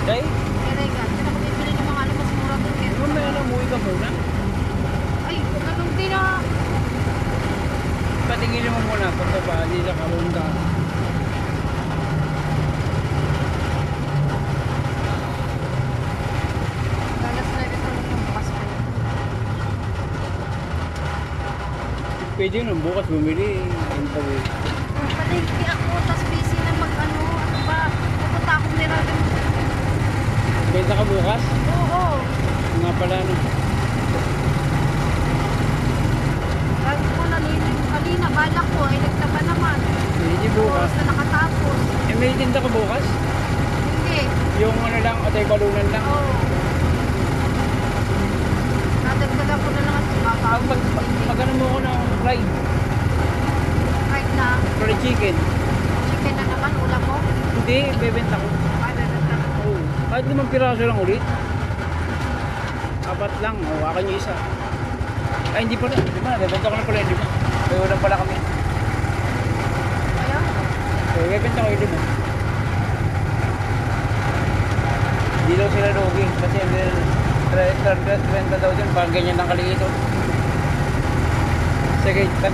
Kay? Erega, saan ako bibili ng mga ano mas mura doon kaya? Ano may alam, umuwi ka muna. Ay, ganun din na. Patingin mo muna kung ba, hindi sa karunda. Galas na rin ulit yung bukas ko. Pwede yun, bukas bumili. Ayun pa rin. Palengke ako, tapos busy na mag-ano, ano ba? Pupunta akong niragan. Benta ka bukas? Oo. Nga pala, no? Lagi ko nalinig kanina, balak ko ay nagtaba naman. Hindi bukas. Oras na nakatapos. Eh, may tinda ka bukas? Hindi. Yung ano lang, atay balunan lang. Oo. Nadagdagan ko na lang at baka. Pag ano mo ko ng fried Right na. fried chicken. Chicken na naman, ulam mo. Hindi, bebenta ko. Ay, bebenta ko. Oo. Kahit 5 piraso lang ulit. 4 lang. O, akin yung isa. Ay, hindi pala. Di ba? Bebenta ko na pala. Hindi ba? May ulam pala kami. Kaya? So, bebenta ko yung 5. Hindi daw sila lugi. Kasi renta daw dyan. Pag ganyan ng kaliito. Sige, cut.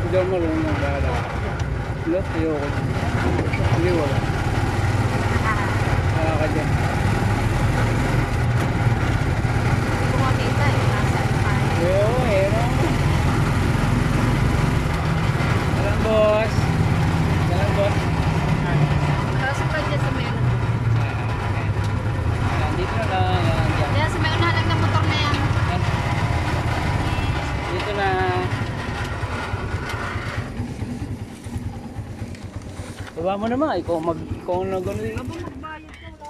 Hindi ako marunong ng bahala. Wala, ayoko. Hindi, wala. Wala ka dyan. Hindi ko makita eh. Nasaan tayo? Oo, ayun. Alam, boss. Alam, boss. Para sa kanya sa meron. Ayan, dito na lang. Ayan, dyan. Kaya sa meron na lang ng motor na yan. Ayan. Dito na. Baba mo naman. Ikaw na gano'n. Aba magbayad ko.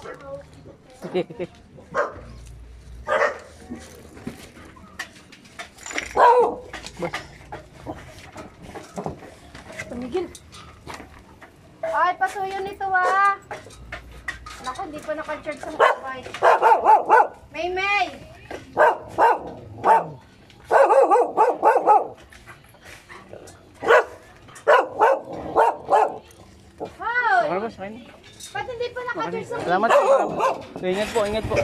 Wala ko. Tumigil. Ay, pasuyo nito ah. Naku, hindi pa naka-charge sa mobile. May! Hoy! Ano ba sa akin? Ba't hindi pa naka-charge sa mobile? Salamat po. Ingat po, ingat po.